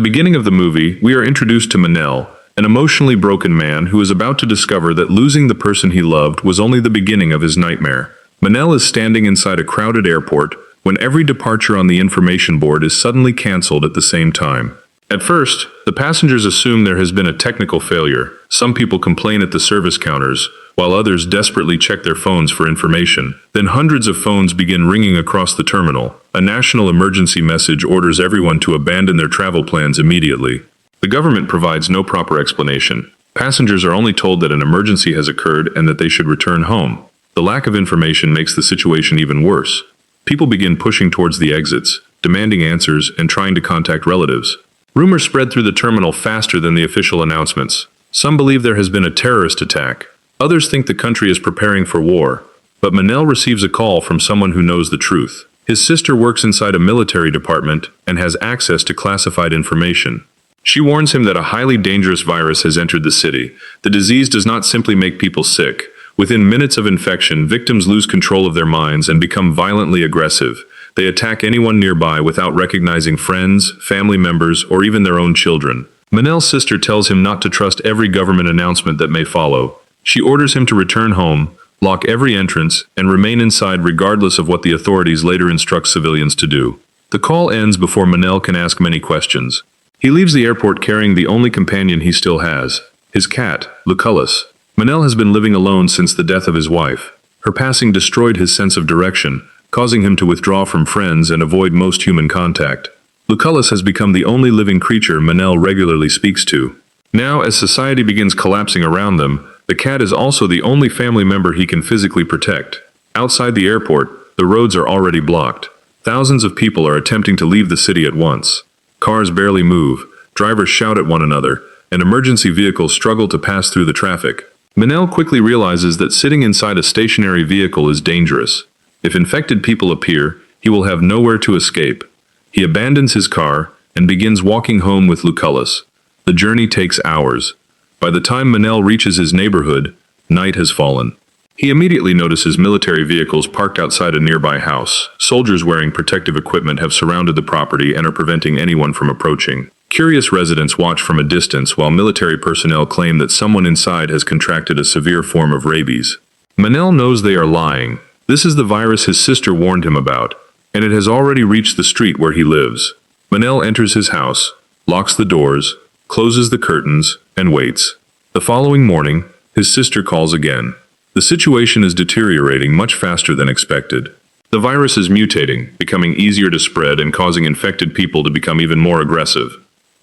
beginning of the movie, we are introduced to Manuel, an emotionally broken man who is about to discover that losing the person he loved was only the beginning of his nightmare. Manuel is standing inside a crowded airport when every departure on the information board is suddenly cancelled at the same time. At first, the passengers assume there has been a technical failure. Some people complain at the service counters, while others desperately check their phones for information. Then hundreds of phones begin ringing across the terminal. A national emergency message orders everyone to abandon their travel plans immediately. The government provides no proper explanation. Passengers are only told that an emergency has occurred and that they should return home. The lack of information makes the situation even worse. People begin pushing towards the exits, demanding answers and trying to contact relatives. Rumors spread through the terminal faster than the official announcements. Some believe there has been a terrorist attack. Others think the country is preparing for war. But Manuel receives a call from someone who knows the truth. His sister works inside a military department and has access to classified information. She warns him that a highly dangerous virus has entered the city. The disease does not simply make people sick. Within minutes of infection, victims lose control of their minds and become violently aggressive. They attack anyone nearby without recognizing friends, family members, or even their own children. Manuel's sister tells him not to trust every government announcement that may follow. She orders him to return home, lock every entrance, and remain inside regardless of what the authorities later instruct civilians to do. The call ends before Manuel can ask many questions. He leaves the airport carrying the only companion he still has, his cat, Lucullus. Manuel has been living alone since the death of his wife. Her passing destroyed his sense of direction, causing him to withdraw from friends and avoid most human contact. Lucullus has become the only living creature Manuel regularly speaks to. Now, as society begins collapsing around them, the cat is also the only family member he can physically protect. Outside the airport, the roads are already blocked. Thousands of people are attempting to leave the city at once. Cars barely move, drivers shout at one another, and emergency vehicles struggle to pass through the traffic. Manuel quickly realizes that sitting inside a stationary vehicle is dangerous. If infected people appear, he will have nowhere to escape. He abandons his car and begins walking home with Lucullus. The journey takes hours. By the time Manuel reaches his neighborhood, night has fallen. He immediately notices military vehicles parked outside a nearby house. Soldiers wearing protective equipment have surrounded the property and are preventing anyone from approaching. Curious residents watch from a distance while military personnel claim that someone inside has contracted a severe form of rabies. Manuel knows they are lying. This is the virus his sister warned him about, and it has already reached the street where he lives. Manuel enters his house, locks the doors, closes the curtains, and waits. The following morning, his sister calls again. The situation is deteriorating much faster than expected. The virus is mutating, becoming easier to spread and causing infected people to become even more aggressive.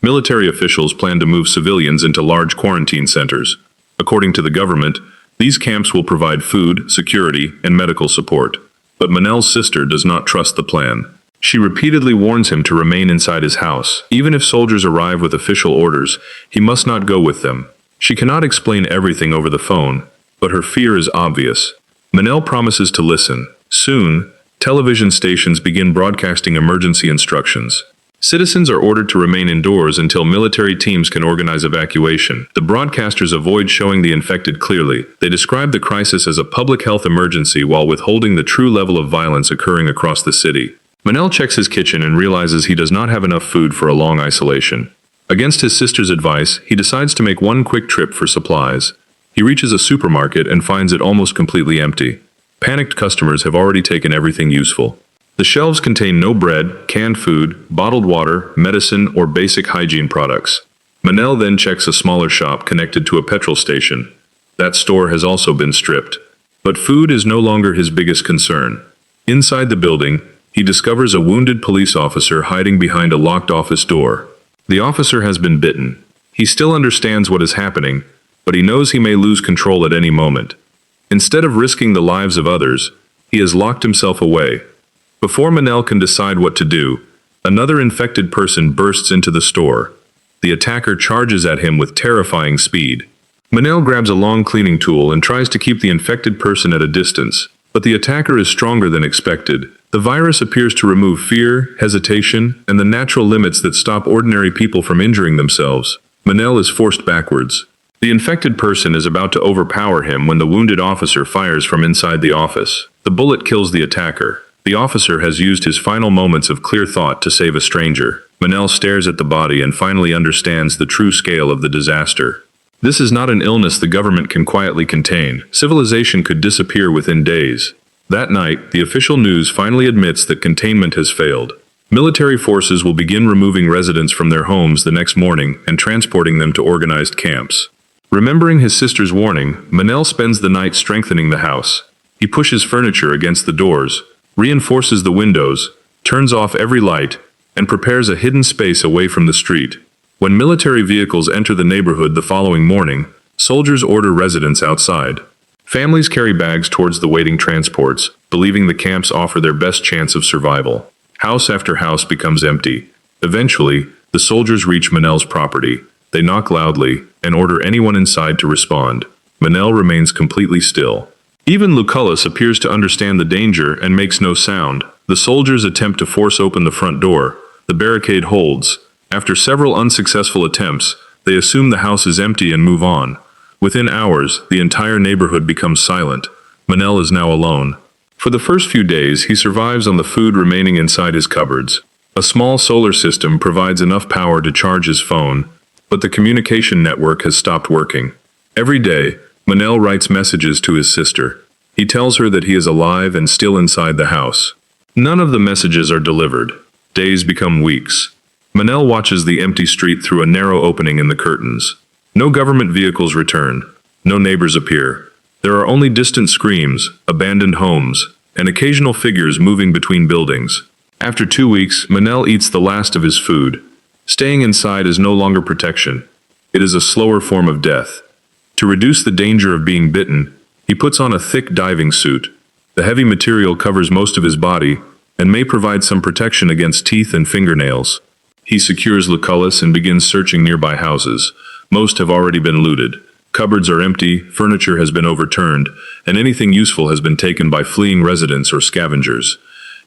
Military officials plan to move civilians into large quarantine centers. According to the government, these camps will provide food, security, and medical support. But Manuel's sister does not trust the plan. She repeatedly warns him to remain inside his house. Even if soldiers arrive with official orders, he must not go with them. She cannot explain everything over the phone, but her fear is obvious. Manuel promises to listen. Soon, television stations begin broadcasting emergency instructions. Citizens are ordered to remain indoors until military teams can organize evacuation. The broadcasters avoid showing the infected clearly. They describe the crisis as a public health emergency while withholding the true level of violence occurring across the city. Manuel checks his kitchen and realizes he does not have enough food for a long isolation. Against his sister's advice, he decides to make one quick trip for supplies. He reaches a supermarket and finds it almost completely empty. Panicked customers have already taken everything useful. The shelves contain no bread, canned food, bottled water, medicine, or basic hygiene products. Manuel then checks a smaller shop connected to a petrol station. That store has also been stripped. But food is no longer his biggest concern. Inside the building, he discovers a wounded police officer hiding behind a locked office door. The officer has been bitten. He still understands what is happening, but he knows he may lose control at any moment. Instead of risking the lives of others, he has locked himself away. Before Manuel can decide what to do, another infected person bursts into the store. The attacker charges at him with terrifying speed. Manuel grabs a long cleaning tool and tries to keep the infected person at a distance, but the attacker is stronger than expected. The virus appears to remove fear, hesitation, and the natural limits that stop ordinary people from injuring themselves. Manuel is forced backwards. The infected person is about to overpower him when the wounded officer fires from inside the office. The bullet kills the attacker. The officer has used his final moments of clear thought to save a stranger. Manuel stares at the body and finally understands the true scale of the disaster. This is not an illness the government can quietly contain. Civilization could disappear within days. That night, the official news finally admits that containment has failed. Military forces will begin removing residents from their homes the next morning and transporting them to organized camps. Remembering his sister's warning, Manuel spends the night strengthening the house. He pushes furniture against the doors, reinforces the windows, turns off every light, and prepares a hidden space away from the street. When military vehicles enter the neighborhood the following morning, soldiers order residents outside. Families carry bags towards the waiting transports, believing the camps offer their best chance of survival. House after house becomes empty. Eventually, the soldiers reach Manuel's property. They knock loudly and order anyone inside to respond. Manuel remains completely still. Even Lucullus appears to understand the danger and makes no sound. The soldiers attempt to force open the front door. The barricade holds. After several unsuccessful attempts, they assume the house is empty and move on. Within hours, the entire neighborhood becomes silent. Manuel is now alone. For the first few days, he survives on the food remaining inside his cupboards. A small solar system provides enough power to charge his phone, but the communication network has stopped working. Every day, Manuel writes messages to his sister. He tells her that he is alive and still inside the house. None of the messages are delivered. Days become weeks. Manuel watches the empty street through a narrow opening in the curtains. No government vehicles return. No neighbors appear. There are only distant screams, abandoned homes, and occasional figures moving between buildings. After 2 weeks, Manuel eats the last of his food. Staying inside is no longer protection. It is a slower form of death. To reduce the danger of being bitten, he puts on a thick diving suit. The heavy material covers most of his body and may provide some protection against teeth and fingernails. He secures Lucullus and begins searching nearby houses. Most have already been looted. Cupboards are empty, furniture has been overturned, and anything useful has been taken by fleeing residents or scavengers.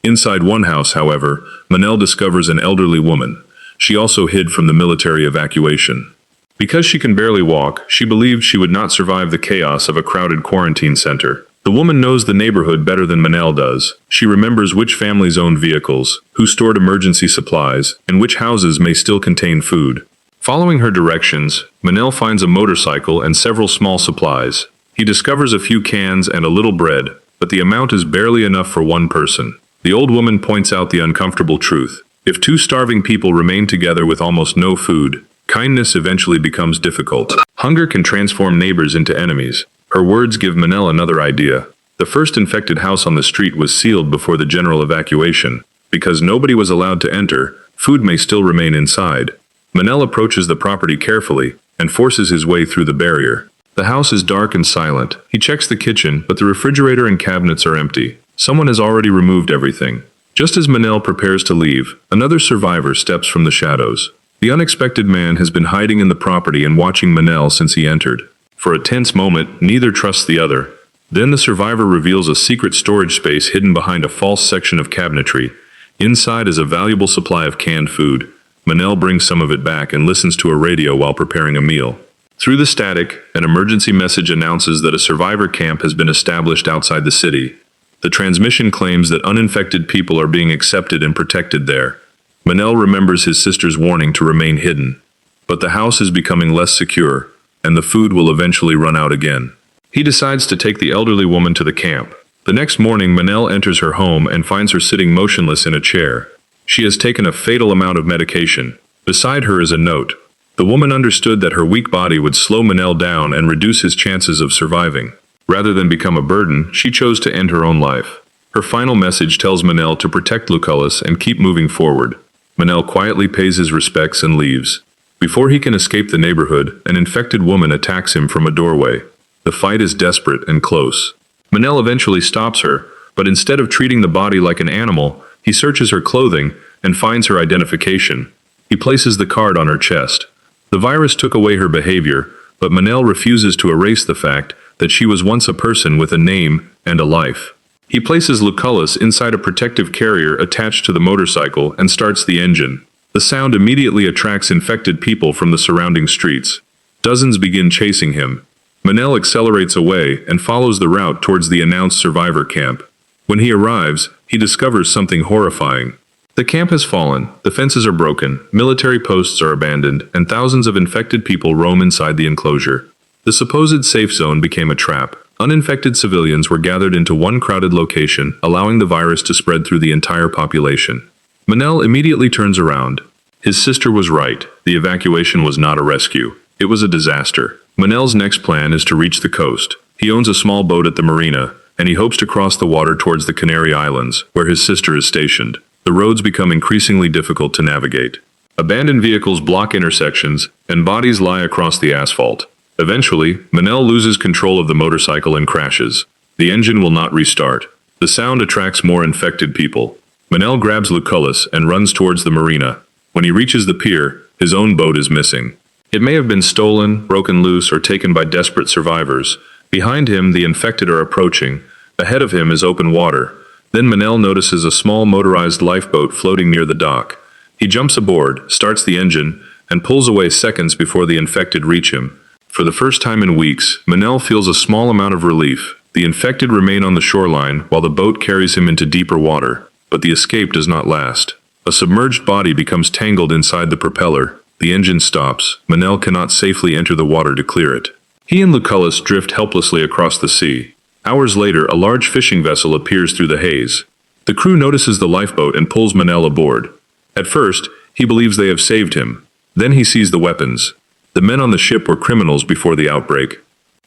Inside one house, however, Manuel discovers an elderly woman. She also hid from the military evacuation. Because she can barely walk, she believed she would not survive the chaos of a crowded quarantine center. The woman knows the neighborhood better than Manuel does. She remembers which families owned vehicles, who stored emergency supplies, and which houses may still contain food. Following her directions, Manuel finds a motorcycle and several small supplies. He discovers a few cans and a little bread, but the amount is barely enough for one person. The old woman points out the uncomfortable truth. If two starving people remain together with almost no food, kindness eventually becomes difficult. Hunger can transform neighbors into enemies. Her words give Manuel another idea. The first infected house on the street was sealed before the general evacuation. Because nobody was allowed to enter, food may still remain inside. Manuel approaches the property carefully and forces his way through the barrier. The house is dark and silent. He checks the kitchen, but the refrigerator and cabinets are empty. Someone has already removed everything. Just as Manuel prepares to leave, another survivor steps from the shadows. The unexpected man has been hiding in the property and watching Manuel since he entered. For a tense moment, neither trusts the other. Then the survivor reveals a secret storage space hidden behind a false section of cabinetry. Inside is a valuable supply of canned food. Manuel brings some of it back and listens to a radio while preparing a meal. Through the static, an emergency message announces that a survivor camp has been established outside the city. The transmission claims that uninfected people are being accepted and protected there. Manuel remembers his sister's warning to remain hidden. But the house is becoming less secure, and the food will eventually run out again. He decides to take the elderly woman to the camp. The next morning, Manuel enters her home and finds her sitting motionless in a chair. She has taken a fatal amount of medication. Beside her is a note. The woman understood that her weak body would slow Manuel down and reduce his chances of surviving. Rather than become a burden, she chose to end her own life. Her final message tells Manuel to protect Lucullus and keep moving forward. Manuel quietly pays his respects and leaves. Before he can escape the neighborhood, an infected woman attacks him from a doorway. The fight is desperate and close. Manuel eventually stops her, but instead of treating the body like an animal, he searches her clothing and finds her identification. He places the card on her chest. The virus took away her behavior, but Manuel refuses to erase the fact that she was once a person with a name and a life. He places Lucullus inside a protective carrier attached to the motorcycle and starts the engine. The sound immediately attracts infected people from the surrounding streets. Dozens begin chasing him. Manuel accelerates away and follows the route towards the announced survivor camp. When he arrives, he he discovers something horrifying. The camp has fallen, the fences are broken, military posts are abandoned, and thousands of infected people roam inside the enclosure. The supposed safe zone became a trap. Uninfected civilians were gathered into one crowded location, allowing the virus to spread through the entire population. Manuel immediately turns around. His sister was right. The evacuation was not a rescue. It was a disaster. Manuel's next plan is to reach the coast. He owns a small boat at the marina, and he hopes to cross the water towards the Canary Islands, where his sister is stationed. The roads become increasingly difficult to navigate. Abandoned vehicles block intersections, and bodies lie across the asphalt. Eventually, Manuel loses control of the motorcycle and crashes. The engine will not restart. The sound attracts more infected people. Manuel grabs Lucullus and runs towards the marina. When he reaches the pier, his own boat is missing. It may have been stolen, broken loose, or taken by desperate survivors. Behind him, the infected are approaching. Ahead of him is open water. Then Manuel notices a small motorized lifeboat floating near the dock. He jumps aboard, starts the engine, and pulls away seconds before the infected reach him. For the first time in weeks, Manuel feels a small amount of relief. The infected remain on the shoreline while the boat carries him into deeper water. But the escape does not last. A submerged body becomes tangled inside the propeller. The engine stops. Manuel cannot safely enter the water to clear it. He and Lucullus drift helplessly across the sea. Hours later, a large fishing vessel appears through the haze. The crew notices the lifeboat and pulls Manuel aboard. At first, he believes they have saved him. Then he sees the weapons. The men on the ship were criminals before the outbreak.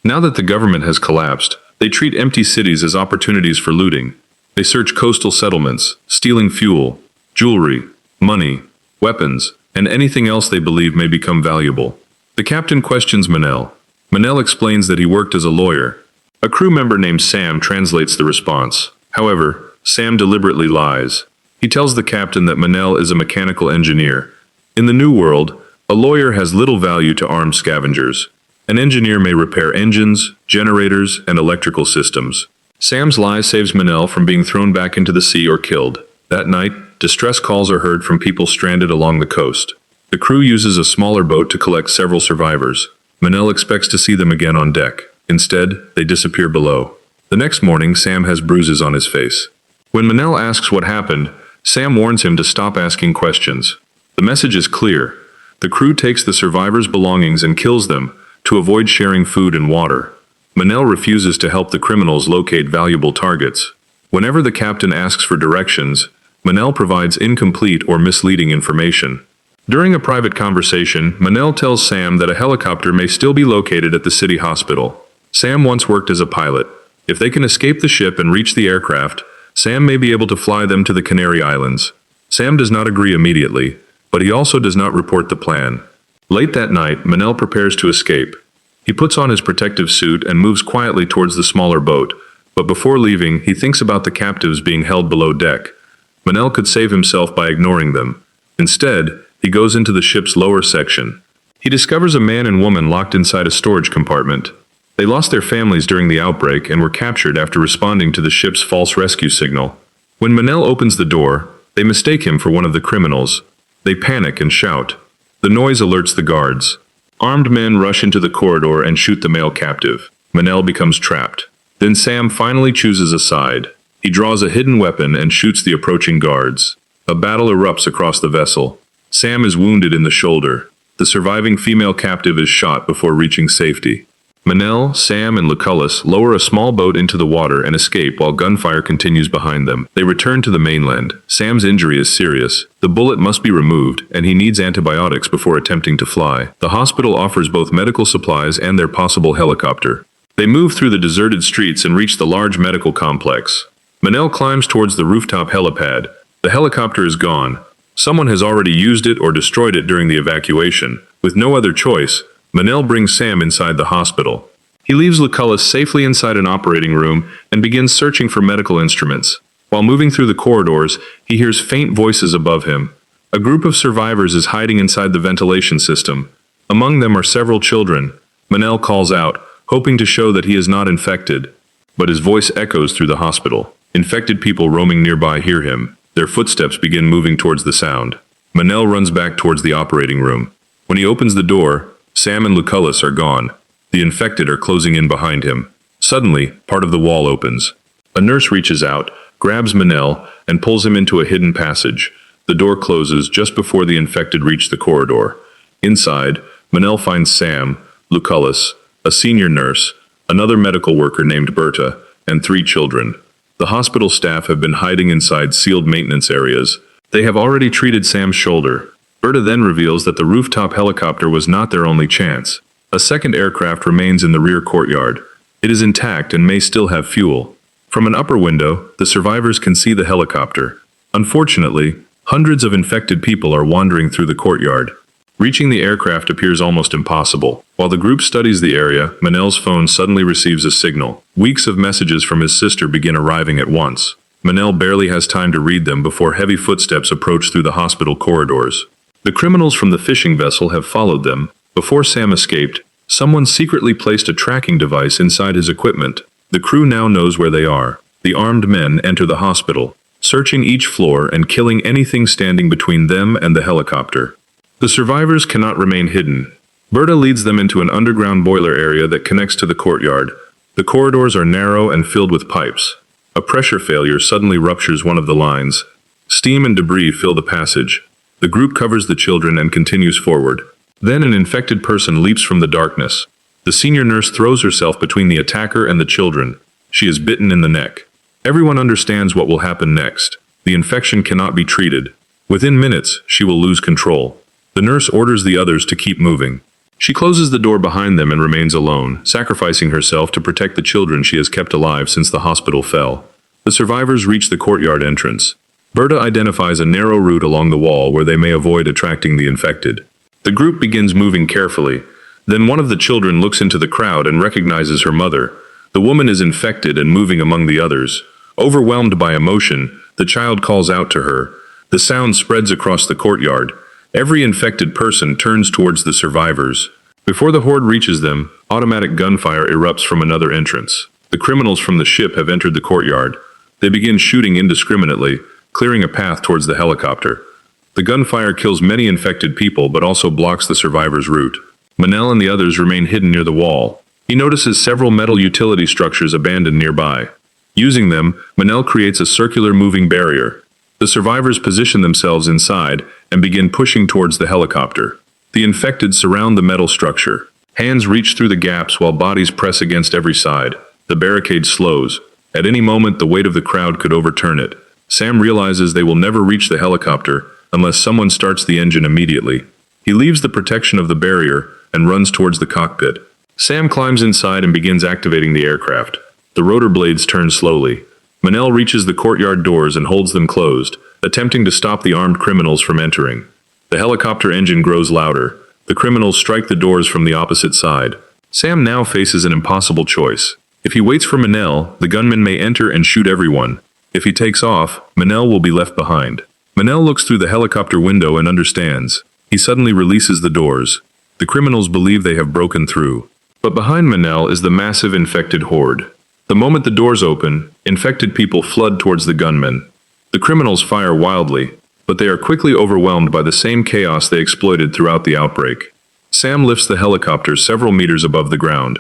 Now that the government has collapsed, they treat empty cities as opportunities for looting. They search coastal settlements, stealing fuel, jewelry, money, weapons, and anything else they believe may become valuable. The captain questions Manuel. Manuel explains that he worked as a lawyer. A crew member named Sam translates the response. However, Sam deliberately lies. He tells the captain that Manuel is a mechanical engineer. In the New World, a lawyer has little value to armed scavengers. An engineer may repair engines, generators, and electrical systems. Sam's lie saves Manuel from being thrown back into the sea or killed. That night, distress calls are heard from people stranded along the coast. The crew uses a smaller boat to collect several survivors. Manuel expects to see them again on deck. Instead, they disappear below. The next morning, Sam has bruises on his face. When Manuel asks what happened, Sam warns him to stop asking questions. The message is clear. The crew takes the survivors' belongings and kills them to avoid sharing food and water. Manuel refuses to help the criminals locate valuable targets. Whenever the captain asks for directions, Manuel provides incomplete or misleading information. During a private conversation, Manuel tells Sam that a helicopter may still be located at the city hospital. Sam once worked as a pilot. If they can escape the ship and reach the aircraft, Sam may be able to fly them to the Canary Islands. Sam does not agree immediately, but he also does not report the plan. Late that night, Manuel prepares to escape. He puts on his protective suit and moves quietly towards the smaller boat, but before leaving, he thinks about the captives being held below deck. Manuel could save himself by ignoring them. Instead, he goes into the ship's lower section. He discovers a man and woman locked inside a storage compartment. They lost their families during the outbreak and were captured after responding to the ship's false rescue signal. When Manuel opens the door, they mistake him for one of the criminals. They panic and shout. The noise alerts the guards. Armed men rush into the corridor and shoot the male captive. Manuel becomes trapped. Then Sam finally chooses a side. He draws a hidden weapon and shoots the approaching guards. A battle erupts across the vessel. Sam is wounded in the shoulder. The surviving female captive is shot before reaching safety. Manuel, Sam, and Lucullus lower a small boat into the water and escape while gunfire continues behind them. They return to the mainland. Sam's injury is serious. The bullet must be removed, and he needs antibiotics before attempting to fly. The hospital offers both medical supplies and their possible helicopter. They move through the deserted streets and reach the large medical complex. Manuel climbs towards the rooftop helipad. The helicopter is gone. Someone has already used it or destroyed it during the evacuation. With no other choice, Manuel brings Sam inside the hospital. He leaves Lucullus safely inside an operating room and begins searching for medical instruments. While moving through the corridors, he hears faint voices above him. A group of survivors is hiding inside the ventilation system. Among them are several children. Manuel calls out, hoping to show that he is not infected. But his voice echoes through the hospital. Infected people roaming nearby hear him. Their footsteps begin moving towards the sound. Manuel runs back towards the operating room. When he opens the door, Sam and Lucullus are gone. The infected are closing in behind him. Suddenly, part of the wall opens. A nurse reaches out, grabs Manuel, and pulls him into a hidden passage. The door closes just before the infected reach the corridor. Inside, Manuel finds Sam, Lucullus, a senior nurse, another medical worker named Berta, and 3 children. The hospital staff have been hiding inside sealed maintenance areas. They have already treated Sam's shoulder. Berta then reveals that the rooftop helicopter was not their only chance. A second aircraft remains in the rear courtyard. It is intact and may still have fuel. From an upper window, the survivors can see the helicopter. Unfortunately, hundreds of infected people are wandering through the courtyard. Reaching the aircraft appears almost impossible. While the group studies the area, Manuel's phone suddenly receives a signal. Weeks of messages from his sister begin arriving at once. Manuel barely has time to read them before heavy footsteps approach through the hospital corridors. The criminals from the fishing vessel have followed them. Before Sam escaped, someone secretly placed a tracking device inside his equipment. The crew now knows where they are. The armed men enter the hospital, searching each floor and killing anything standing between them and the helicopter. The survivors cannot remain hidden. Berta leads them into an underground boiler area that connects to the courtyard. The corridors are narrow and filled with pipes. A pressure failure suddenly ruptures one of the lines. Steam and debris fill the passage. The group covers the children and continues forward. Then an infected person leaps from the darkness. The senior nurse throws herself between the attacker and the children. She is bitten in the neck. Everyone understands what will happen next. The infection cannot be treated. Within minutes, she will lose control. The nurse orders the others to keep moving. She closes the door behind them and remains alone, sacrificing herself to protect the children she has kept alive since the hospital fell. The survivors reach the courtyard entrance. Berta identifies a narrow route along the wall where they may avoid attracting the infected. The group begins moving carefully. Then one of the children looks into the crowd and recognizes her mother. The woman is infected and moving among the others. Overwhelmed by emotion, the child calls out to her. The sound spreads across the courtyard. Every infected person turns towards the survivors. Before the horde reaches them, automatic gunfire erupts from another entrance. The criminals from the ship have entered the courtyard. They begin shooting indiscriminately, clearing a path towards the helicopter. The gunfire kills many infected people but also blocks the survivors' route. Manuel and the others remain hidden near the wall. He notices several metal utility structures abandoned nearby. Using them, Manuel creates a circular moving barrier. The survivors position themselves inside and begin pushing towards the helicopter. The infected surround the metal structure. Hands reach through the gaps while bodies press against every side. The barricade slows. At any moment, the weight of the crowd could overturn it. Sam realizes they will never reach the helicopter unless someone starts the engine immediately. He leaves the protection of the barrier and runs towards the cockpit. Sam climbs inside and begins activating the aircraft. The rotor blades turn slowly. Manuel reaches the courtyard doors and holds them closed, attempting to stop the armed criminals from entering. The helicopter engine grows louder. The criminals strike the doors from the opposite side. Sam now faces an impossible choice. If he waits for Manuel, the gunmen may enter and shoot everyone. If he takes off, Manuel will be left behind. Manuel looks through the helicopter window and understands. He suddenly releases the doors. The criminals believe they have broken through. But behind Manuel is the massive infected horde. The moment the doors open, infected people flood towards the gunmen. The criminals fire wildly, but they are quickly overwhelmed by the same chaos they exploited throughout the outbreak. Sam lifts the helicopter several meters above the ground.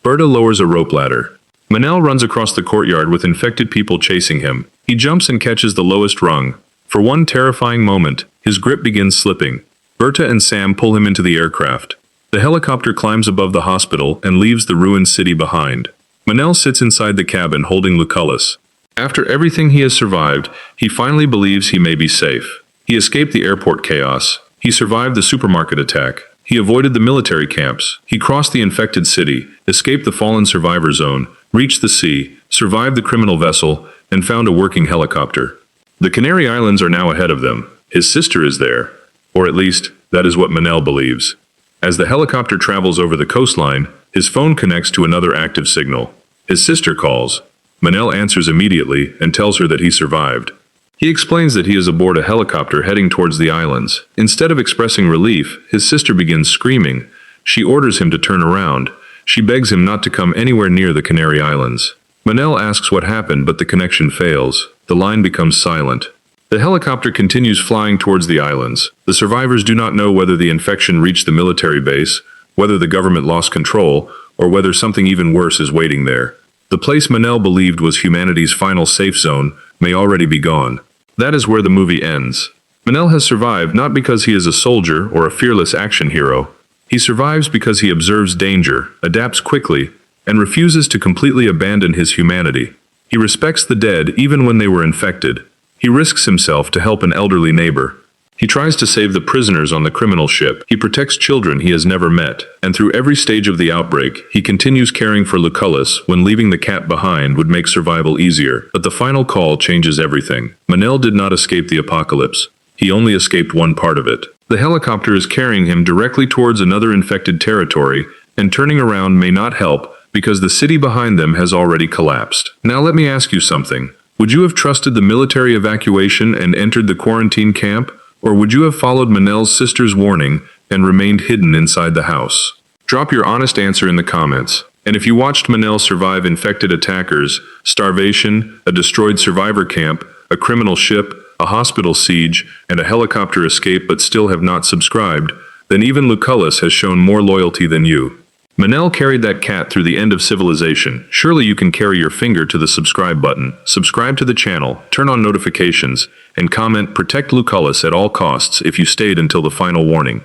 Berta lowers a rope ladder. Manuel runs across the courtyard with infected people chasing him. He jumps and catches the lowest rung. For one terrifying moment, his grip begins slipping. Berta and Sam pull him into the aircraft. The helicopter climbs above the hospital and leaves the ruined city behind. Manuel sits inside the cabin holding Lucullus. After everything he has survived, he finally believes he may be safe. He escaped the airport chaos. He survived the supermarket attack. He avoided the military camps. He crossed the infected city, escaped the fallen survivor zone, reached the sea, survived the criminal vessel, and found a working helicopter. The Canary Islands are now ahead of them. His sister is there. Or at least, that is what Manuel believes. As the helicopter travels over the coastline, his phone connects to another active signal. His sister calls. Manuel answers immediately and tells her that he survived. He explains that he is aboard a helicopter heading towards the islands. Instead of expressing relief, his sister begins screaming. She orders him to turn around. She begs him not to come anywhere near the Canary Islands. Manuel asks what happened, but the connection fails. The line becomes silent. The helicopter continues flying towards the islands. The survivors do not know whether the infection reached the military base, whether the government lost control, or whether something even worse is waiting there. The place Manuel believed was humanity's final safe zone may already be gone. That is where the movie ends. Manuel has survived not because he is a soldier or a fearless action hero. He survives because he observes danger, adapts quickly, and refuses to completely abandon his humanity. He respects the dead even when they were infected. He risks himself to help an elderly neighbor. He tries to save the prisoners on the criminal ship. He protects children he has never met. And through every stage of the outbreak, he continues caring for Lucullus when leaving the cat behind would make survival easier. But the final call changes everything. Manuel did not escape the apocalypse. He only escaped one part of it. The helicopter is carrying him directly towards another infected territory, and turning around may not help because the city behind them has already collapsed. Now let me ask you something. Would you have trusted the military evacuation and entered the quarantine camp? Or would you have followed Manuel's sister's warning and remained hidden inside the house? Drop your honest answer in the comments. And if you watched Manuel survive infected attackers, starvation, a destroyed survivor camp, a criminal ship, a hospital siege, and a helicopter escape but still have not subscribed, then even Lucullus has shown more loyalty than you. Manuel carried that cat through the end of civilization. Surely you can carry your finger to the subscribe button. Subscribe to the channel, turn on notifications, and comment "Protect Lucullus at all costs" if you stayed until the final warning.